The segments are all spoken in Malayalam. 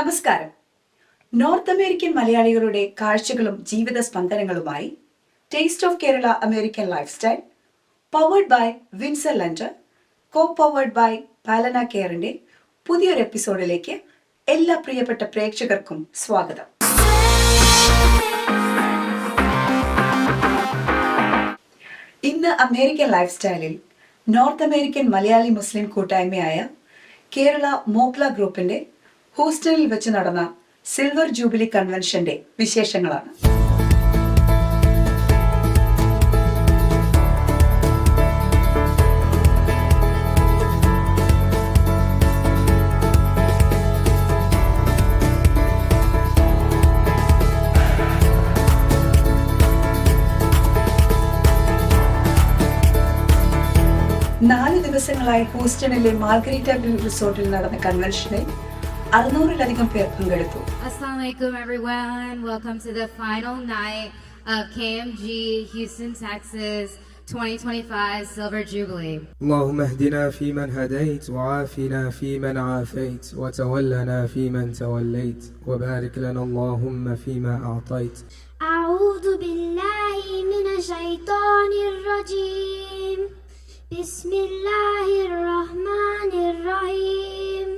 നമസ്കാരം. നോർത്ത് അമേരിക്കൻ മലയാളികളുടെ കാഴ്ചകളും ജീവിത സ്പന്ദനങ്ങളുമായി taste of Kerala American life style powered by Windsor ലണ്ടർ, കോ പവേർഡ് ബൈ പാലന കെയറിന്റെ പുതിയൊരു എപ്പിസോഡിലേക്ക് എല്ലാ പ്രിയപ്പെട്ട പ്രേക്ഷകർക്കും സ്വാഗതം. ഇന്ന് അമേരിക്കൻ ലൈഫ് സ്റ്റൈലിൽ നോർത്ത് അമേരിക്കൻ മലയാളി മുസ്ലിം കൂട്ടായ്മയായ കേരള മോക്ല ഗ്രൂപ്പിന്റെ ഹൂസ്റ്റണിൽ വെച്ച് നടന്ന സിൽവർ ജൂബിലി കൺവെൻഷന്റെ വിശേഷങ്ങളാണ്. നാല് ദിവസങ്ങളായി ഹൂസ്റ്റണിലെ മാർഗരീറ്റ വ്യൂ റിസോർട്ടിൽ നടന്ന കൺവെൻഷനിൽ 600-ലധികം പേർ പങ്കെടുത്തു. Assalamu alaikum everyone. Welcome to the final night of KMG Houston, Texas 2025 Silver Jubilee. اللهم اهدنا فيمن هديت وعافنا فيمن عافيت وتولنا فيمن توليت وبارك لنا اللهم فيما أعطيت. أعوذ بالله من الشيطان الرجيم. بسم الله الرحمن الرحيم.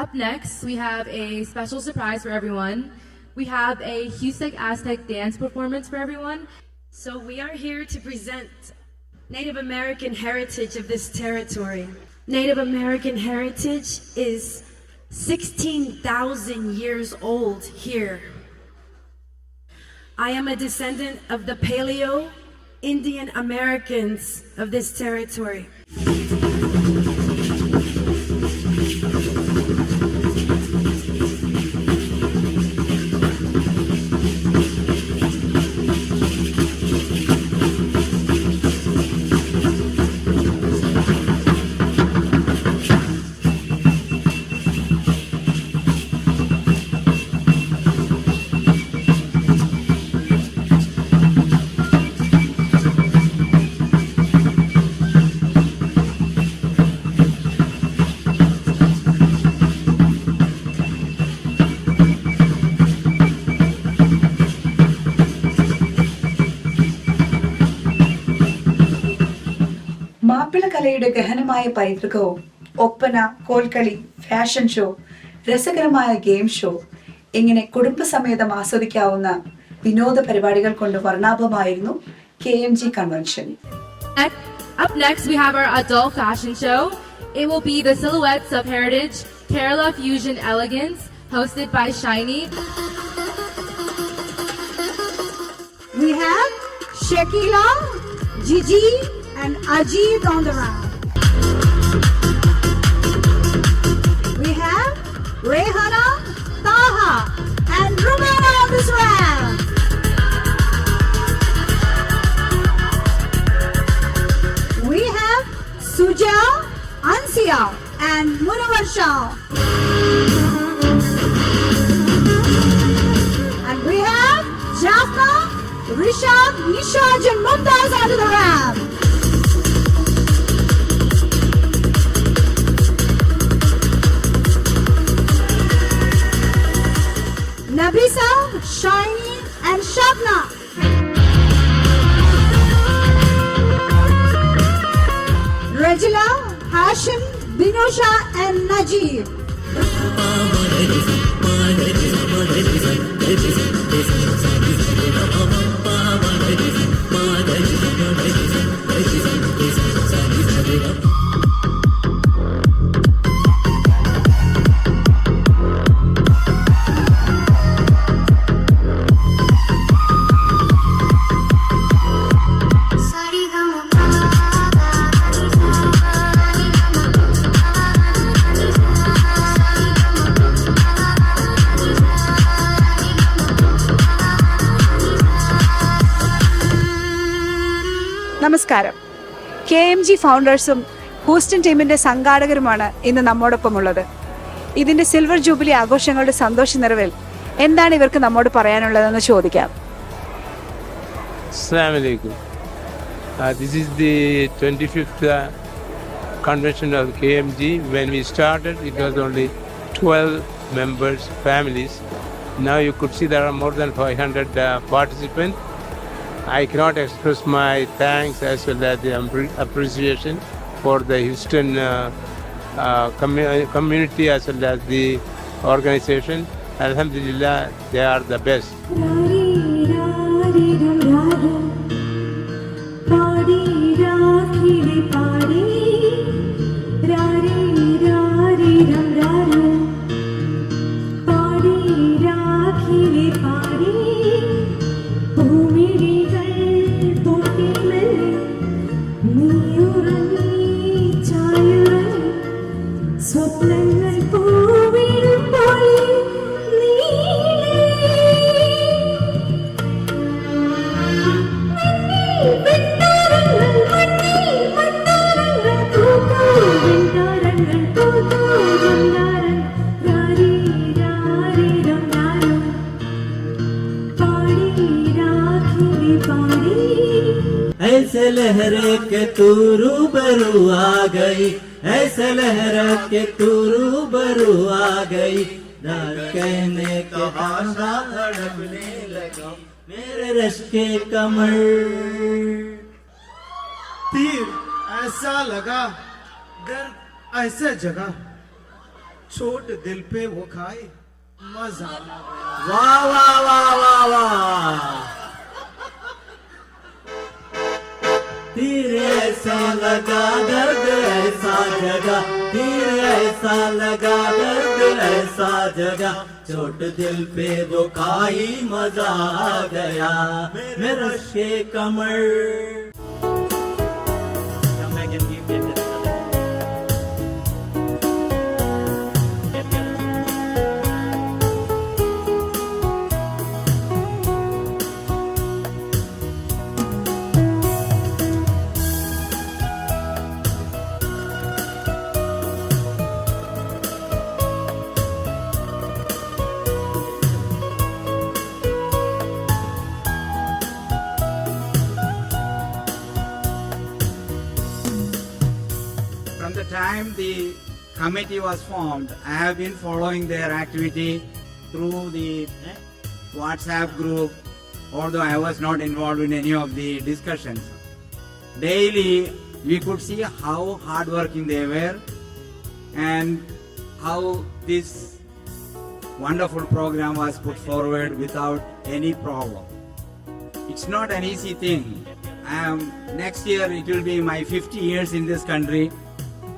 Up next, we have a special surprise for everyone. We have a Houston Aztec dance performance for everyone. So we are here to present Native American heritage of this territory. Native American heritage is 16,000 years old here. I am a descendant of the Paleo Indian Americans of this territory. മാപ്പിളകലയുടെ ഗഹനമായ പൈതൃകവും ഒപ്പന, കോൽക്കളി, ഫാഷൻ ഷോ, രസകരമായ ഗെയിം ഷോ, ഇങ്ങനെ കുടുംബസമേതം ആസ്വദിക്കാവുന്ന വിനോദ പരിപാടികൾ കൊണ്ട് വർണ്ണാഭമായിരുന്നു KMG convention. Up next, we have our adult fashion show. It will be the Silhouettes of Heritage Kerala Fusion Elegance, hosted by Shiny. We have Shakila, Gigi and Ajit on the round. We have Rehana, Taha and Rumana on this round. We have Suja, Ansia and Munawar and we have Jafna, Rishab, Nishaj and Mumtaz onto the round. Nabisa, Shiny and Shabna. Regila, Hashim, Binosha and Najib. നമസ്കാരം. KMG ഫൗണ്ടേഴ്സും ഹൂസ്റ്റൺ ടീമിന്റെ സംഘാടകരുമാണ് ഇന്ന് നമ്മോടൊപ്പമുള്ളത്. ഇതിന്റെ സിൽവർ ജൂബിലി ആഘോഷങ്ങളുടെ സന്തോഷ നിറവിൽ എന്താണ് ഇവർക്ക് നമ്മോട് പറയാനുള്ളതെന്ന് ചോദിക്കാം. Assalamu alaikum. This is the 25th convention of KMG. When we started, it was only 12 members, families. Now you could see there are more than 500 participants. I cannot express my thanks as well as the appreciation for the Houston community as well as the organization. Alhamdulillah, they are the best. സ്വപ്നങ്ങൾ പൂവിടും പോലെ ऐसे लहरे के तू रूबरू आ गई, ऐसे लहरे के तू रूबरू आ गई, कहने के भाषा अड़बने लगा मेरे रश के कमर। तीर ऐसा लगा, दर्द ऐसे जगह, चोट दिल पे वो खाए मजा। वाह वाह वाह वाह वाह। तीर ऐसा लगा, दर्द ऐसा जगह, तीर ऐसा लगा, दर्द ऐसा जगह, चोट दिल पे वो खाई मजा आ गया मेरा शे कमर। From the time the committee was formed, I have been following their activity through the WhatsApp group, although I was not involved in any of the discussions. Daily, we could see how hardworking they were and how this wonderful program was put forward without any problem. It's not an easy thing. Next year, it will be my 50 years in this country.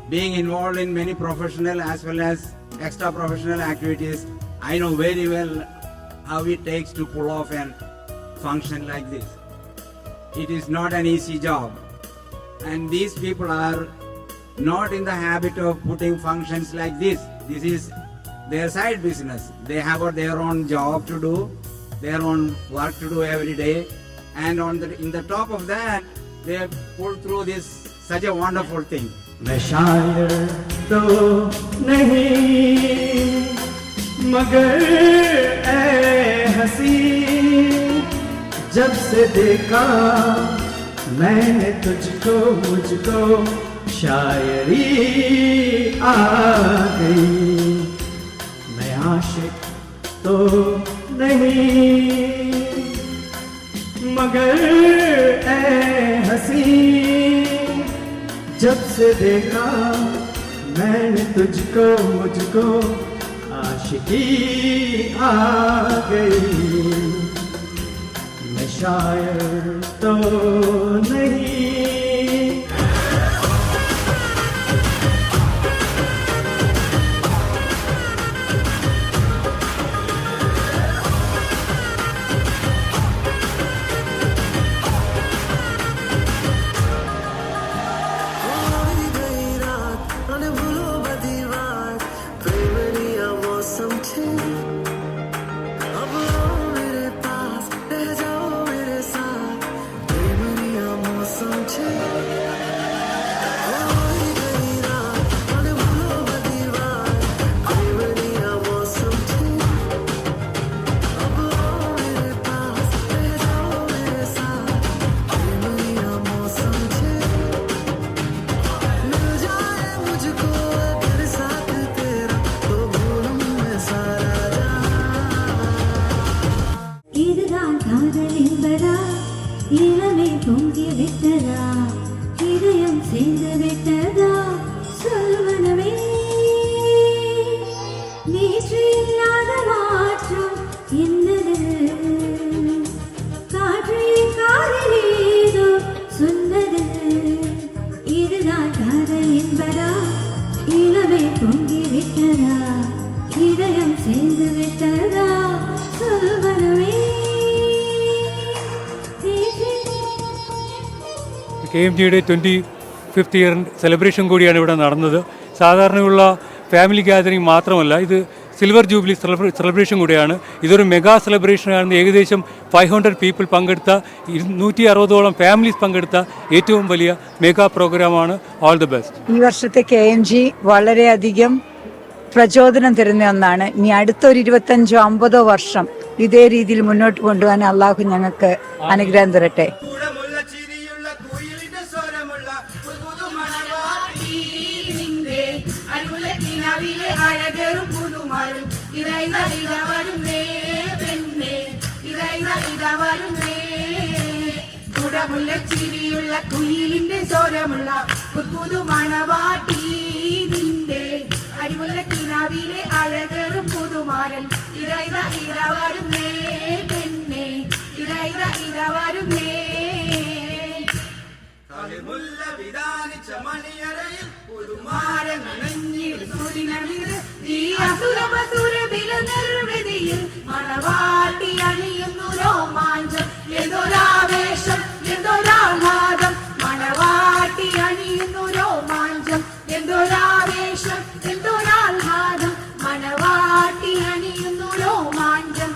Being involved in many professional as well as extra professional activities, I know very well how it takes to pull off a function like this. It is not an easy job. And these people are not in the habit of putting functions like this. This is their side business. They have got their own job to do, their own work to do every day. And in the top of that, they have pulled through this such a wonderful thing. मैं शायर तो नहीं मगर ऐ हंसी, जब से देखा मैंने तुझको मुझको शायरी आ गई। मैं आशिक तो नहीं मगर ऐ हंसी, जब से देखा मैंने तुझको मुझको आशिकी आ गई। मैं शायर तो नहीं। Sometimes விட்டதா இதயம் சேர்ந்து விட்டதா சொல்வனவே நேற்று இல்லாத மாற்றம் என்னது காற்றை காதலேதோ சொன்னது இதுதான் காதல் என்பதா இளமை பொங்கி விட்டதா இதயம் சேர்ந்து விட்டதா சொல்வனவே KMGയുടെ 25th ഇയർ സെലിബ്രേഷൻ കൂടിയാണ് ഇവിടെ നടന്നത്. സാധാരണയുള്ള ഫാമിലി ഗ്യാതറിംഗ് മാത്രമല്ല, ഇത് സിൽവർ ജൂബിലി സെലിബ്രേഷൻ കൂടിയാണ്. ഇതൊരു മെഗാ സെലിബ്രേഷനാണ്. ഏകദേശം 500 പീപ്പിൾ പങ്കെടുത്ത 160ഓളം ഫാമിലീസ് പങ്കെടുത്ത ഏറ്റവും വലിയ മെഗാ പ്രോഗ്രാമാണ്. All the best. ഈ വർഷത്തെ KMG വളരെയധികം പ്രചോദനം തരുന്ന ഒന്നാണ്. ഇനി അടുത്തൊരു 25-50 വർഷം ഇതേ രീതിയിൽ മുന്നോട്ട് കൊണ്ടുപോകാൻ അള്ളാഹു ഞങ്ങൾക്ക് അനുഗ്രഹം തരട്ടെ. ചിരിയുള്ള കുയിലിന്റെ സ്വരമുള്ള പുതു മണവാട്ടി നിന്റെ അരിമുല്ല കിനാവിലെ അഴകറും പുതുമാരൻ ഇറൈത ഇറവരുന്നേ പെണ്ണെ ഇറൈത ഇറവരുന്നേ കളിമുല്ല വിധാനിച്ച മണിയറയിൽ പുതുമാരൻ നനഞ്ഞിരുന്നതിനമിത് ഈ അസുരപസുരവില നിർവൃതിയിൽ മണവാട്ടി അണിയുന്നു രോമാഞ്ചം എന്തൊരാവേശം എന്തൊരാഹ്ലാദം മണവാട്ടി അണിയുന്നു രോമാഞ്ചം എന്തൊരാവേശം എന്തൊരാഹ്ലാദം മണവാട്ടി അണിയുന്നു രോമാഞ്ചം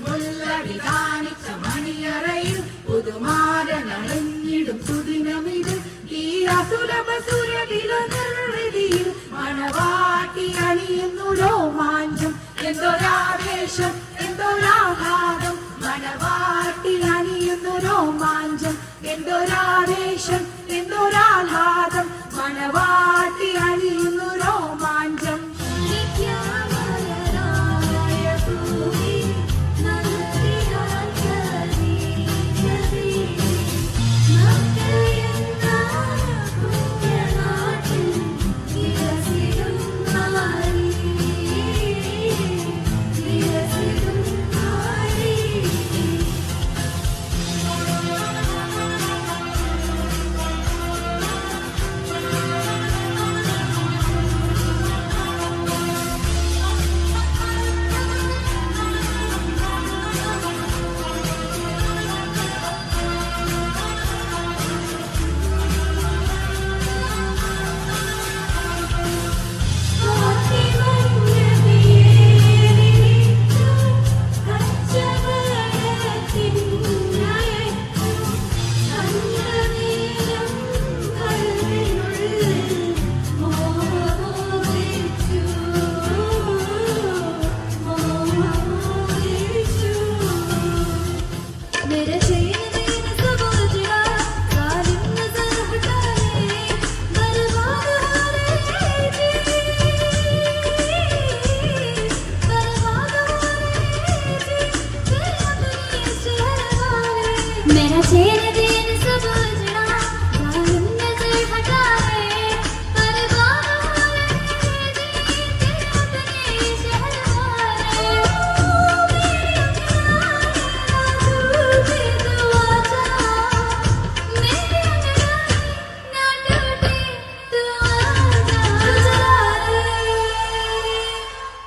മുല്ല വിധാനിച്ച മണിയറയിൽ പുതുമാരൻ അണിഞ്ഞിടും സുദിനമിത് ഈ അസുരപസുരവില നിർവൃതിയിൽ മണവാട്ടി അണിയുന്നു രോമാഞ്ചം എന്തൊരാവേശം എന്തൊരാഹ്ലാദം മണവാട്ടി അണിയുന്നു രോമാഞ്ചം എന്തൊരാവേശം എന്തൊരാഹ്ലാദം മണവാട്ടി അണിയുന്നു രോമാഞ്ചം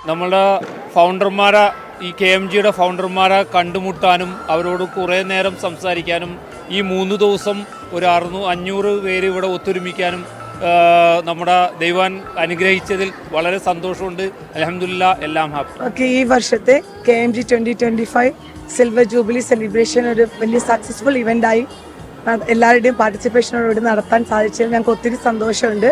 നമ്മളുടെ ഫൗണ്ടർമാരെ ഈ KMGയുടെ ഫൗണ്ടർമാരെ കണ്ടുമുട്ടാനും അവരോട് കുറേ നേരം സംസാരിക്കാനും ഈ 3 ദിവസം ഒരു 500 പേര് ഇവിടെ ഒത്തൊരുമിക്കാനും നമ്മുടെ ദൈവാൻ അനുഗ്രഹിച്ചതിൽ വളരെ സന്തോഷമുണ്ട്. അൽഹംദുലില്ലാഹ്, എല്ലാം ഹാപ്പി. ഓക്കെ, ഈ വർഷത്തെ KMG 2025 സിൽവർ ജൂബിലി സെലിബ്രേഷൻ ഒരു വലിയ സക്സസ്ഫുൾ ഇവൻ്റായി എല്ലാവരുടെയും പാർട്ടിസിപ്പേഷനോട് നടത്താൻ സാധിച്ചതിൽ ഞങ്ങൾക്ക് ഒത്തിരി സന്തോഷമുണ്ട്.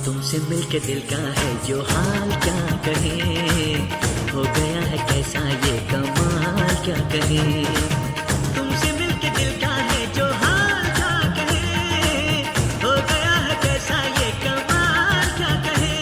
तुमसे मिलके दिल का है जो हाल क्या कहे, हो गया है कैसा ये कमाल क्या कहे, तुमसे मिलके दिल का है जो हाल क्या कहे, हो गया है कैसा ये कमाल क्या कहे।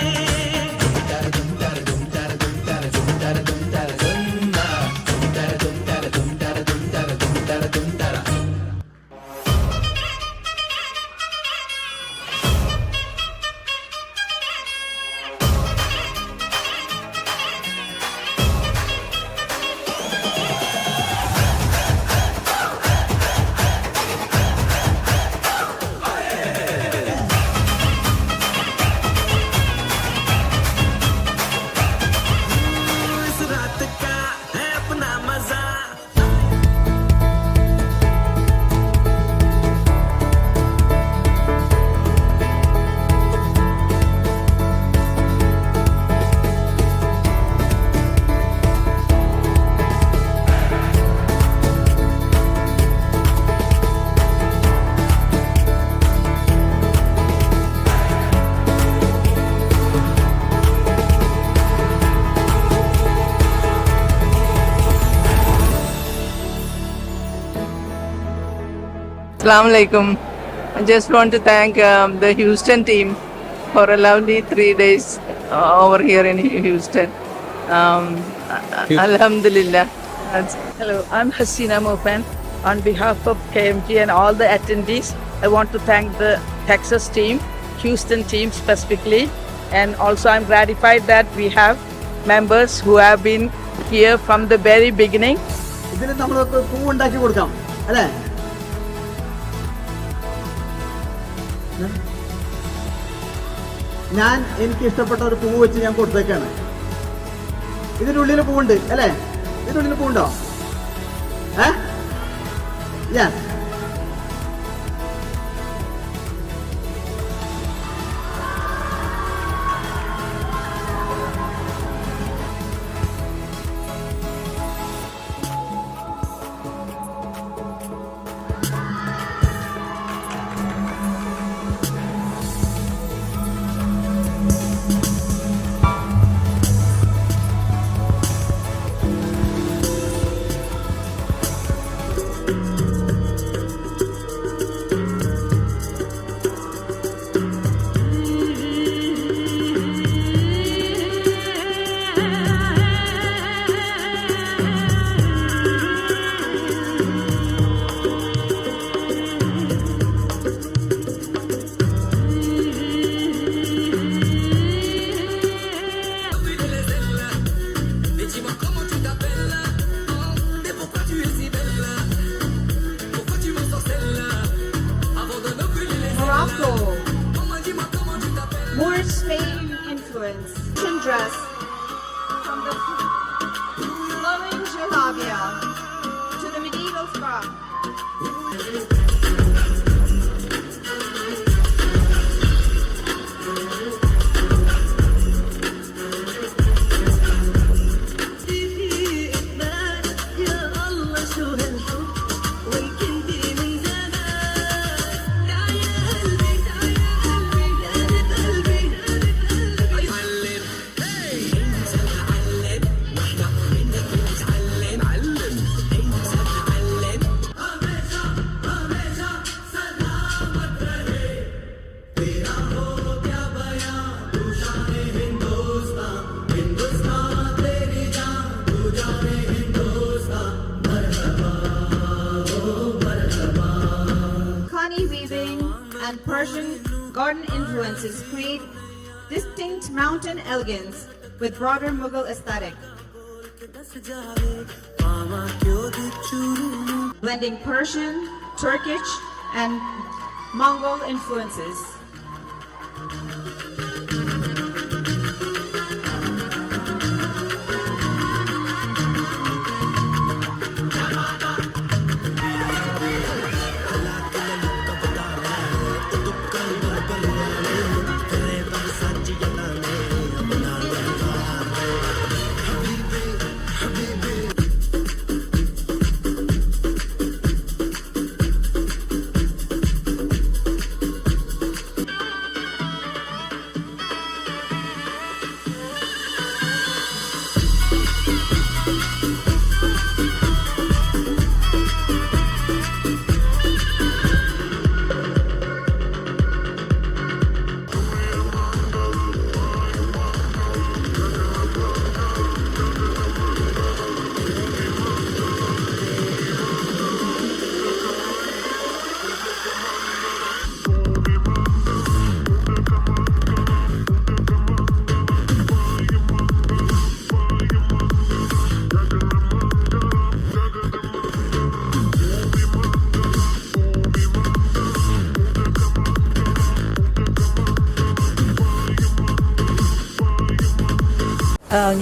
Assalamu alaikum. I just want to thank the Houston team for a lovely 3 days over here in Houston. Alhamdulillah. Hello, I'm Hasina Mopan. On behalf of KMG and all the attendees, I want to thank the Texas team, Houston team specifically, and also I'm gratified that we have members who have been here from the very beginning. ഇതിന് നമ്മളൊക്കെ പൂവുണ്ടാക്കി കൊടുക്കാം അല്ലേ? ഞാൻ എനിക്ക് ഇഷ്ടപ്പെട്ട ഒരു പൂവ് വെച്ച് ഞാൻ കൊടുത്തേക്കാണ്. ഇതിനുള്ളിൽ പൂവുണ്ട് അല്ലേ? ഇതിനുള്ളിൽ പൂവുണ്ടോ? Yes. More Spain influence. Dress from the flowing jalabia to the medieval frock. And Persian garden influences create distinct mountain elegance with broader Mughal aesthetic. Blending Persian, Turkish, and Mongol influences.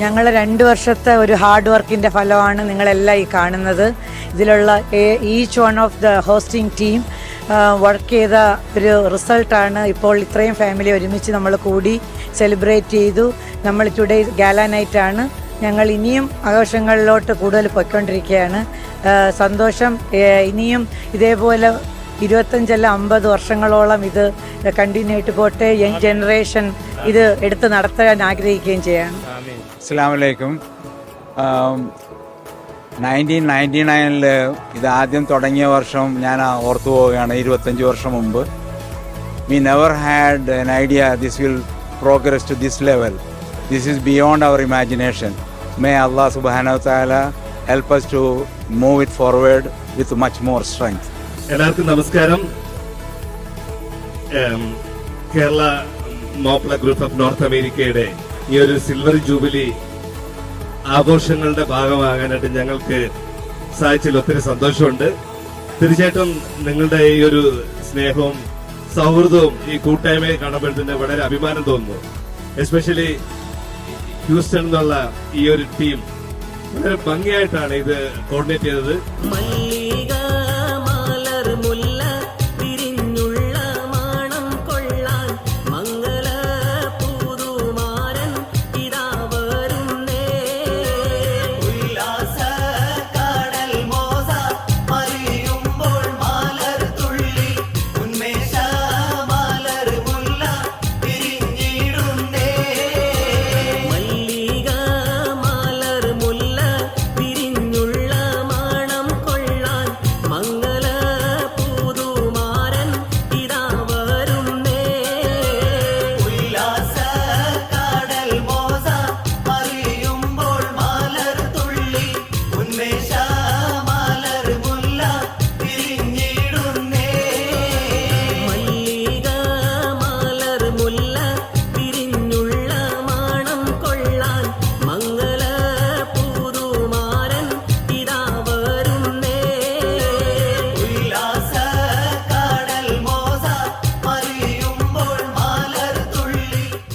ഞങ്ങൾ 2 വർഷത്തെ ഒരു ഹാർഡ് വർക്കിൻ്റെ ഫലമാണ് നിങ്ങളെല്ലാം ഈ കാണുന്നത്. ഇതിലുള്ള each one of the hosting team work ചെയ്ത ഒരു റിസൾട്ടാണ് ഇപ്പോൾ ഇത്രയും ഫാമിലി ഒരുമിച്ച് നമ്മൾ കൂടി സെലിബ്രേറ്റ് ചെയ്തു. നമ്മൾ ടുഡേ ഗാല നൈറ്റാണ്. ഞങ്ങൾ ഇനിയും ആഘോഷങ്ങളിലോട്ട് കൂടുതൽ പോയിക്കൊണ്ടിരിക്കുകയാണ്. സന്തോഷം. ഇനിയും ഇതേപോലെ 25-50 വർഷങ്ങളോളം ഇത് കണ്ടിന്യൂ ആയിട്ട് പോട്ടെ. യങ് ജനറേഷൻ ഇത് എടുത്ത് നടത്താൻ ആഗ്രഹിക്കുകയും ചെയ്യാണ്. അസ്സലാമു അലൈക്കും. 1999 ഇത് ആദ്യം തുടങ്ങിയ വർഷം ഞാൻ ഓർത്തു പോവുകയാണ്. 25 വർഷം മുമ്പ്. We never had an idea this will progress to this level. This is beyond our imagination. May Allah subhanahu wa ta'ala help us to move it forward with much more strength. എല്ലാവർക്കും നമസ്കാരം. കേരള മോപ്ല ഗ്രൂപ്പ് ഓഫ് നോർത്ത് അമേരിക്കയുടെ ഈ ഒരു സിൽവർ ജൂബിലി ആഘോഷങ്ങളുടെ ഭാഗമാകാനായിട്ട് ഞങ്ങൾക്ക് സാധിച്ചതിൽ ഒത്തിരി സന്തോഷമുണ്ട്. തീർച്ചയായിട്ടും നിങ്ങളുടെ ഈ ഒരു സ്നേഹവും സൗഹൃദവും ഈ കൂട്ടായ്മയെ കാണുമ്പോഴത്തേന് വളരെ അഭിമാനം തോന്നുന്നു. എസ്പെഷ്യലി ഹ്യൂസ്റ്റൺ എന്നുള്ള ഈ ഒരു ടീം വളരെ ഭംഗിയായിട്ടാണ് ഇത് കോർഡിനേറ്റ് ചെയ്തത്.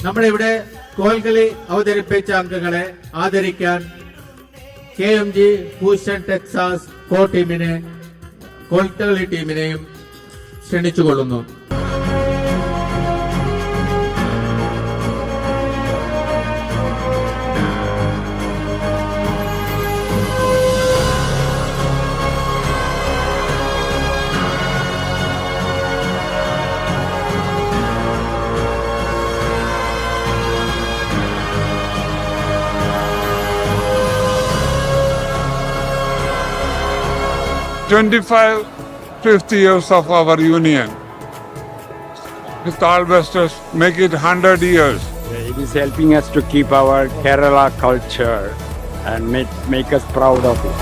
നമ്മളിവിടെ കോൽകളി അവതരിപ്പിച്ച അംഗങ്ങളെ ആദരിക്കാൻ KMG ഹൂസ്റ്റൺ ടെക്സാസ് ടീമിനെ കോൽകളി ടീമിനെയും ക്ഷണിച്ചുകൊള്ളുന്നു. $25-50 years of our union. With all besters, make it 100 years. It is helping us to keep our Kerala culture and make us proud of it.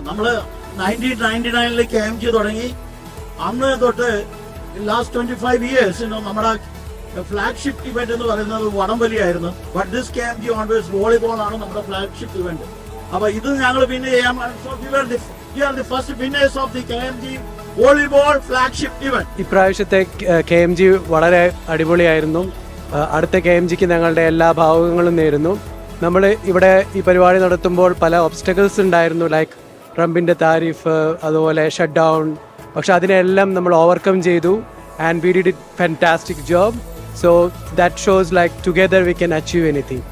നമ്മള് 1999 KMG തുടങ്ങി. അന്ന് തൊട്ട് ലാസ്റ്റ് 25 ഇയേഴ്സ് നമ്മുടെ ഫ്ലാഗ്ഷിപ്പ് ഇവന്റ് എന്ന് പറയുന്നത് വടംവലിയായിരുന്നു. But this KMG always volleyball ആണ് നമ്മുടെ ഫ്ലാഗ്ഷിപ്പ് ഇവന്റ്. അപ്പൊ ഇത് ഞങ്ങൾ പിന്നെ ചെയ്യാൻ first winners of the KMG volleyball flagship event. ഇപ്രാവശ്യത്തെ KMG വളരെ അടിപൊളിയായിരുന്നു. അടുത്ത KMGക്ക് ഞങ്ങളുടെ എല്ലാ ഭാവുകങ്ങളും നേരുന്നു. നമ്മൾ ഇവിടെ ഈ പരിപാടി നടത്തുമ്പോൾ പല ഒബ്സ്റ്റക്കിൾസ് ഉണ്ടായിരുന്നു, ലൈക്ക് ട്രംപിൻ്റെ താരിഫ്, അതുപോലെ ഷട്ട് ഡൗൺ. പക്ഷെ അതിനെല്ലാം നമ്മൾ ഓവർകം ചെയ്തു and we did it fantastic job. So that shows like together we can achieve anything.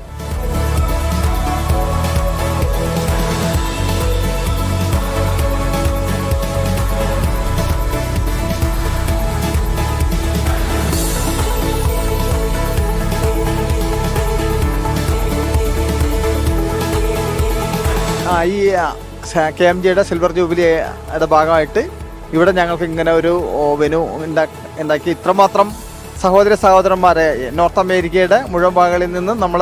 ഈ KMGയുടെ സിൽവർ ജൂബിലിയുടെ ഭാഗമായിട്ട് ഇവിടെ ഞങ്ങൾക്ക് ഇങ്ങനെ ഒരു വെനു ഉണ്ടാക്കി ഇത്രമാത്രം സഹോദരന്മാരെ നോർത്ത് അമേരിക്കയുടെ മുഴുവൻ ഭാഗങ്ങളിൽ നിന്ന് നമ്മൾ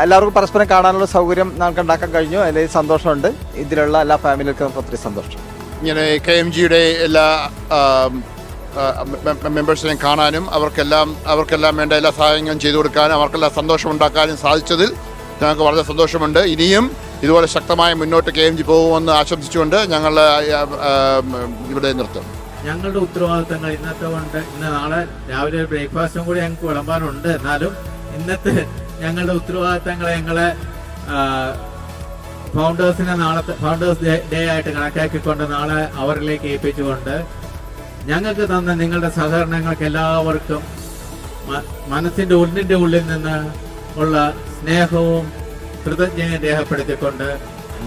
എല്ലാവർക്കും പരസ്പരം കാണാനുള്ള സൗകര്യം നമുക്ക് ഉണ്ടാക്കാൻ കഴിഞ്ഞു. അതിൽ സന്തോഷമുണ്ട്. ഇതിലുള്ള എല്ലാ ഫാമിലികൾക്കും ഒത്തിരി സന്തോഷം. ഇങ്ങനെ KMGയുടെ എല്ലാ മെമ്പേഴ്സിനെയും കാണാനും അവർക്കെല്ലാം വേണ്ട എല്ലാ സഹായങ്ങളും ചെയ്തു കൊടുക്കാനും അവർക്കെല്ലാം സന്തോഷം ഉണ്ടാക്കാനും സാധിച്ചതിൽ ഞങ്ങൾക്ക് വളരെ സന്തോഷമുണ്ട്. ഇനിയും ഇതുപോലെ ശക്തമായി മുന്നോട്ട് KMG പോകുമെന്ന് ആശംസിച്ചുകൊണ്ട് ഞങ്ങൾ ഇവിടെ നിർത്തും. ഞങ്ങളുടെ ഉത്തരവാദിത്തങ്ങൾ ഇന്ന് നാളെ രാവിലെ ബ്രേക്ക്ഫാസ്റ്റും കൂടി ഞങ്ങൾക്ക് വിളമ്പാനുണ്ട്. എന്നാലും ഇന്നത്തെ ഞങ്ങളുടെ ഉത്തരവാദിത്തങ്ങളെ ഫൗണ്ടേഴ്സ് ഡേ ആയിട്ട് കണക്കാക്കിക്കൊണ്ട് നാളെ അവരിലേക്ക് ഏൽപ്പിച്ചുകൊണ്ട് ഞങ്ങൾക്ക് തന്ന നിങ്ങളുടെ സഹകരണങ്ങൾക്ക് എല്ലാവർക്കും മനസ്സിൻ്റെ ഉള്ളിൽ നിന്ന് ഉള്ള സ്നേഹവും കൃതജ്ഞതയും രേഖപ്പെടുത്തിക്കൊണ്ട്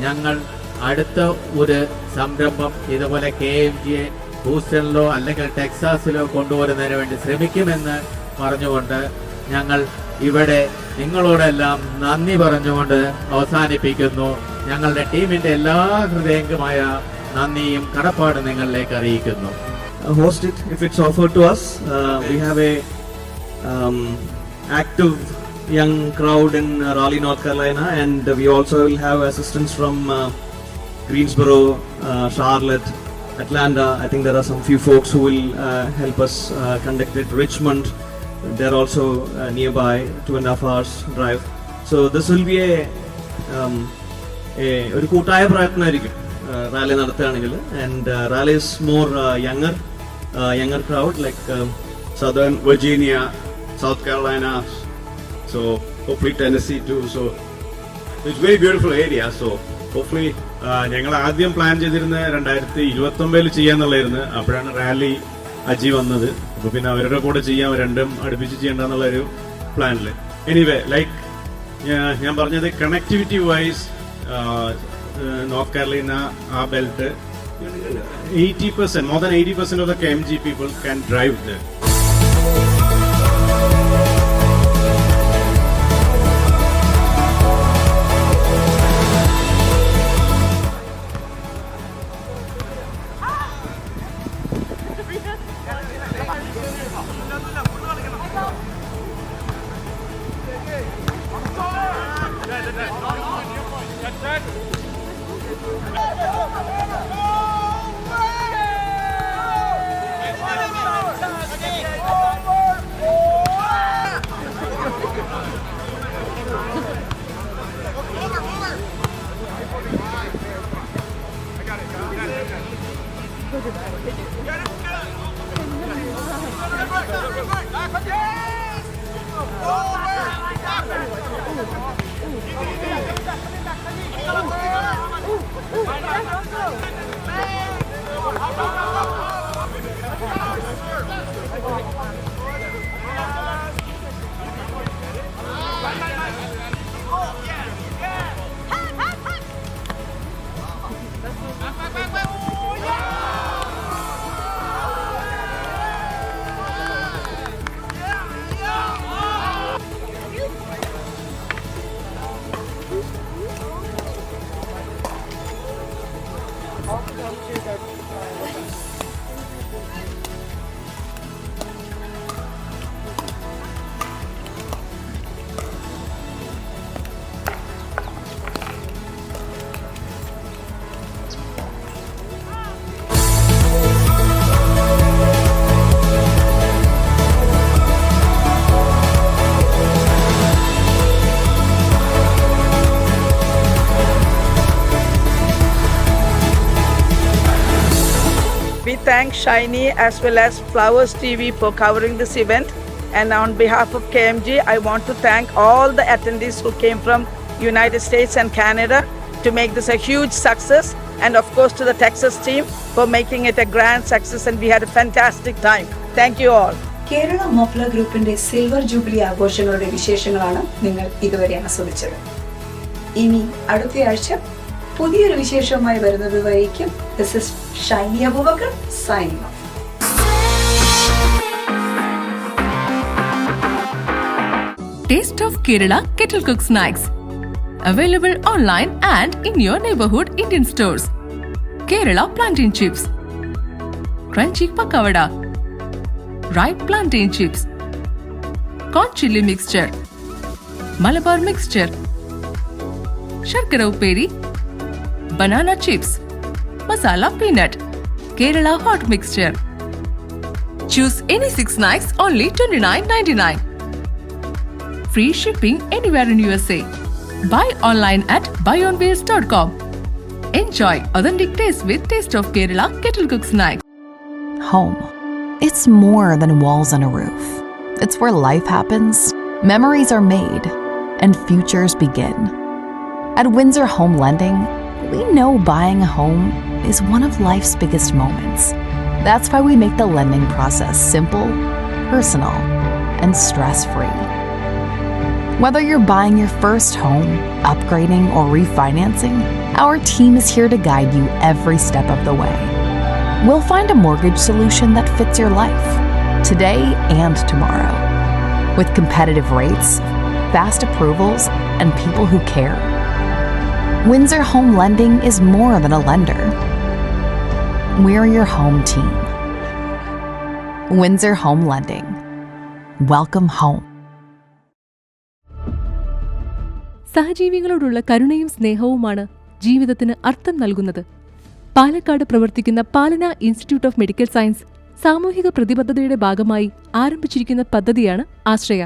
ഞങ്ങൾ അടുത്ത ഒരു സംരംഭം ഇതുപോലെ KMGയെ ഹൂസ്റ്റണിലോ അല്ലെങ്കിൽ ടെക്സാസിലോ കൊണ്ടുവരുന്നതിന് വേണ്ടി ശ്രമിക്കുമെന്ന് പറഞ്ഞുകൊണ്ട് ഞങ്ങൾ ഇവിടെ നിങ്ങളോടെല്ലാം നന്ദി പറഞ്ഞുകൊണ്ട് അവസാനിപ്പിക്കുന്നു. ഞങ്ങളുടെ ടീമിന്റെ എല്ലാ ഹൃദയംഗമായ നന്ദിയും കടപ്പാടും നിങ്ങളിലേക്ക് അറിയിക്കുന്നു. Host it if it's offered to us. We have a active young crowd in Raleigh, North Carolina, and we also will have assistance from Greensboro, Charlotte, Atlanta. I think there are some few folks who will help us conduct it. Richmond, they're also nearby, 2.5 hours drive. So this will be ഒരു കൂട്ടായ പ്രയത്നമായിരിക്കും റാലി നടത്തുകയാണെങ്കിൽ. And Raleigh is more younger crowd like Southern Virginia, South Carolina, so hopefully Tennessee too. So it's very beautiful area. So hopefully ഞങ്ങൾ ആദ്യം പ്ലാൻ ചെയ്തിരുന്ന 2029 ചെയ്യാന്നുള്ളായിരുന്നു. അപ്പോഴാണ് റാലി അജി വന്നത്. അപ്പോൾ പിന്നെ അവരുടെ കൂടെ ചെയ്യാം, രണ്ടും അടുപ്പിച്ച് ചെയ്യേണ്ടെന്നുള്ളൊരു പ്ലാനിൽ. എനിവേ ലൈക്ക് ഞാൻ പറഞ്ഞത് കണക്ടിവിറ്റി വൈസ് നോർത്ത് കാരോലിന ആ belt 80%, more than 80% of the KMG people can drive there. We thank Shiny as well as Flowers TV for covering this event. And on behalf of KMG, I want to thank all the attendees who came from United States and Canada to make this a huge success. And of course to the Texas team for making it a grand success, and we had a fantastic time. Thank you all. Kerala മോഫ്ലർ ഗ്രൂപ്പിന്റെ സിൽവർ ജൂബിലി ആഘോഷങ്ങളുടെ വിശേഷങ്ങളാണ് നിങ്ങൾ ഇതുവരെ ആസ്വദിച്ചത്. ഇനി അടുത്തയാഴ്ച പുതിയൊരു വിശേഷവുമായി വരുന്നത് വരേക്കും this is Shiny Abubakar signing off. Taste of Kerala Kettle Cook Snacks. Available online and in your neighborhood Indian stores. Kerala Plantain Chips. crunchy pakawada, ripe plantain chips, corn chili mixture, Malabar mixture, Sharkara Uperi, banana chips, masala peanut, Kerala hot mixture. Choose any 6 snacks only $29.99. Free shipping anywhere in USA. Buy online at buyonwheels.com. Enjoy authentic taste with Taste of Kerala Kettle Cook Snacks. Home. It's more than walls and a roof. It's where life happens, memories are made, and futures begin. At Windsor Home Lending, we know buying a home is one of life's biggest moments. That's why we make the lending process simple, personal, and stress-free. Whether you're buying your first home, upgrading, or refinancing, our team is here to guide you every step of the way. We'll find a mortgage solution that fits your life, today and tomorrow. With competitive rates, fast approvals, and people who care. Windsor Home Lending is more than a lender. We're your home team. Windsor Home Lending. Welcome home. സഹജീവികളോടുള്ള കരുണയും സ്നേഹവുമാണ് ജീവിതത്തിന് അർത്ഥം നൽകുന്നത്. പാലക്കാട് പ്രവർത്തിക്കുന്ന പാലന ഇൻസ്റ്റിറ്റ്യൂട്ട് ഓഫ് മെഡിക്കൽ സയൻസ് സാമൂഹിക പ്രതിബദ്ധതയുടെ ഭാഗമായി ആരംഭിച്ചിരിക്കുന്ന പദ്ധതിയാണ് ആശ്രയ.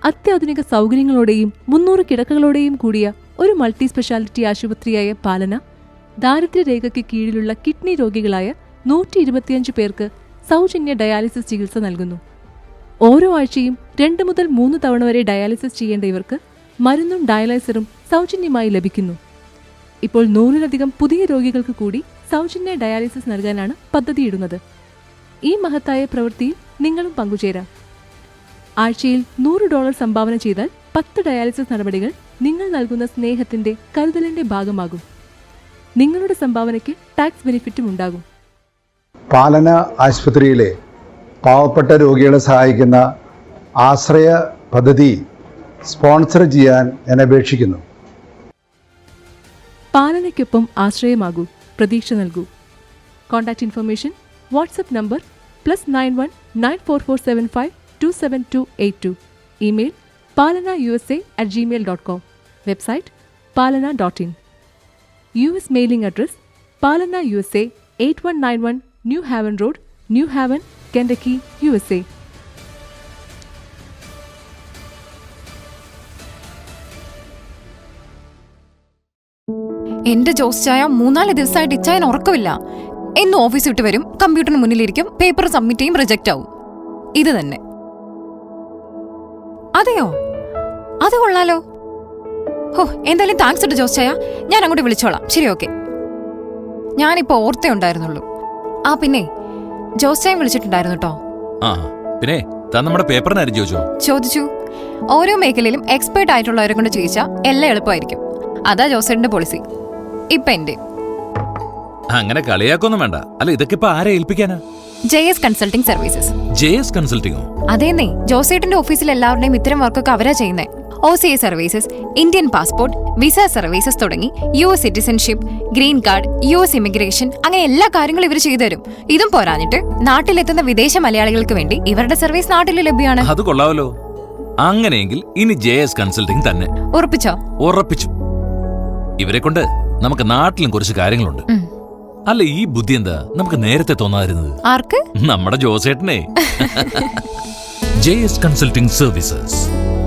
അത്യാധുനിക സൗകര്യങ്ങളോടെയും 300 കിടക്കകളോടെയും കൂടിയ ഒരു മൾട്ടി സ്പെഷ്യാലിറ്റി ആശുപത്രിയായ പാലന ദാരിദ്ര്യരേഖയ്ക്ക് കീഴിലുള്ള കിഡ്നി രോഗികളായ 125 പേർക്ക് സൗജന്യ ഡയാലിസിസ് ചികിത്സ നൽകുന്നു. ഓരോ ആഴ്ചയും 2 മുതൽ 3 തവണ വരെ ഡയാലിസിസ് ചെയ്യേണ്ട ഇവർക്ക് മരുന്നും ഡയാലൈസറും സൗജന്യമായി ലഭിക്കുന്നു. ഇപ്പോൾ 100-ലധികം പുതിയ രോഗികൾക്ക് കൂടി സൗജന്യ ഡയാലിസിസ് നൽകാനാണ് പദ്ധതിയിടുന്നത്. ഈ മഹത്തായ പ്രവൃത്തിയിൽ നിങ്ങളും പങ്കുചേരാം. ആഴ്ചയിൽ $100 സംഭാവന ചെയ്താൽ 10 ഡയാലിസിസ് നടപടികൾ നിങ്ങൾ നൽകുന്ന സ്നേഹത്തിന്റെ കരുതലിന്റെ ഭാഗമാകും. നിങ്ങളുടെ സംഭാവനയ്ക്ക് ടാക്സ് ബെനിഫിറ്റും ഉണ്ടാകും. പാലന ആശുപത്രിയിലെ പാവപ്പെട്ട രോഗികളെ സഹായിക്കുന്ന ആശ്രയ പദ്ധതി സ്പോൺസർ ചെയ്യാൻ ഞാൻ അപേക്ഷിക്കുന്നു. പാലനയ്ക്കൊപ്പം ആശ്രയമാകൂ, പ്രതീക്ഷ നൽകൂ. Contact information WhatsApp number +91 94475 27282. Email palanausa@gmail.com. Website palana.in. US mailing address Palana USA 8191 New Haven Road, New Haven, Kentucky, USA. എന്റെ ജോസ് ചായ 3-4 ദിവസമായിട്ട് ഇച്ചായൻ ഉറക്കമില്ല. എന്നും ഓഫീസ് വിട്ട് വരും, കമ്പ്യൂട്ടറിന് മുന്നിലിരിക്കും, പേപ്പർ സബ്മിറ്റ് ചെയ്യും, റിജക്റ്റ് ആവും. ഇത് തന്നെ. അതെയോ? അത് കൊള്ളാലോ. ഹോ, എന്തായാലും താങ്ക്സ് ഉണ്ട് ജോസ് ചായ. ഞാൻ അങ്ങോട്ട് വിളിച്ചോളാം. ശരി, ഓക്കെ. ഞാനിപ്പോ ഓർത്തേ ഉണ്ടായിരുന്നുള്ളൂ. ആ പിന്നെ ജോസ് ചായ വിളിച്ചിട്ടുണ്ടായിരുന്നു കേട്ടോ. പിന്നെ നമ്മുടെ പേപ്പറിനാരും ചോദിച്ചു. ഓരോ മേഖലയിലും എക്സ്പേർട്ട് ആയിട്ടുള്ളവരെ കൊണ്ട് ചോദിച്ചാൽ എല്ലാം എളുപ്പമായിരിക്കും. അതാ ജോസേട്ടന്റെ പോളിസി. ഇപ്പൊ എന്റെ അങ്ങനെ കളിയാക്കൊന്നും വേണ്ട. അല്ല, ഇതൊക്കെ ഇപ്പൊ ആരെ ഏൽപ്പിക്കാനാ? JS consulting services. JS കൺസൾട്ടിങ്ങോ? അതേന്നേ, ജോസേട്ടന്റെ ഓഫീസിൽ എല്ലാവരുടെയും ഇത്തരം വർക്കൊക്കെ അവരാ ചെയ്യുന്നേ. OCA services, Indian passport, visa services തുടങ്ങി US citizenship, green card, US immigration, അങ്ങനെ എല്ലാ കാര്യങ്ങളും ഇവർ ചെയ്തു തരും. ഇതും പോരാഞ്ഞിട്ട് നാട്ടിലെത്തുന്ന വിദേശ മലയാളികൾക്ക് വേണ്ടി ഇവരുടെ സർവീസ് നാട്ടിൽ ലഭ്യമാണ്. അത് കൊള്ളാവല്ലോ. അങ്ങനെയെങ്കിൽ ഇനി JS കൺസൾട്ടിംഗ് തന്നെ. ഉറപ്പിച്ചോ? ഉറപ്പിച്ചു. ഇവരെ കൊണ്ട് നമുക്ക് നാട്ടിലും കുറച്ച് കാര്യങ്ങളുണ്ട്. അല്ല, ഈ ബുദ്ധി എന്താ നമുക്ക് നേരത്തെ തോന്നാതിരുന്നത്? ആർക്ക്? നമ്മുടെ ജോസേട്ടനെ. JS consulting services.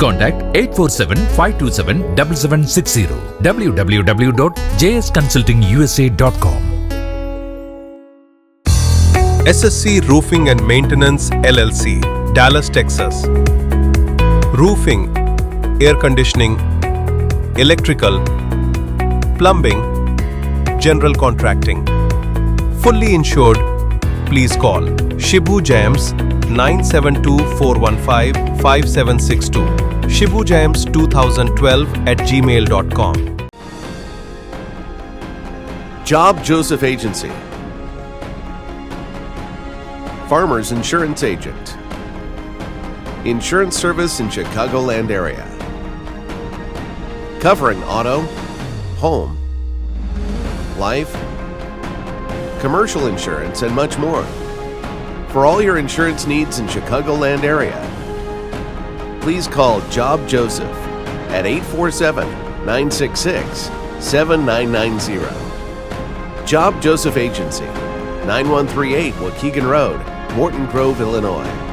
Contact 8475277760 www.jsconsultingusa.com. SSC Roofing and Maintenance LLC, Dallas, Texas. Roofing, air conditioning, electrical, plumbing, general contracting. Fully insured. Please call Shibu Jams 972-415-5762. shibujams2012@gmail.com. Job Joseph Agency. Farmers Insurance Agent. Insurance service in Chicagoland area. Covering auto, home, life, commercial insurance, and much more. For all your insurance needs in Chicagoland area, please call Job Joseph at 847-966-7990. Job Joseph Agency, 9138 Waukegan Road, Morton Grove, Illinois.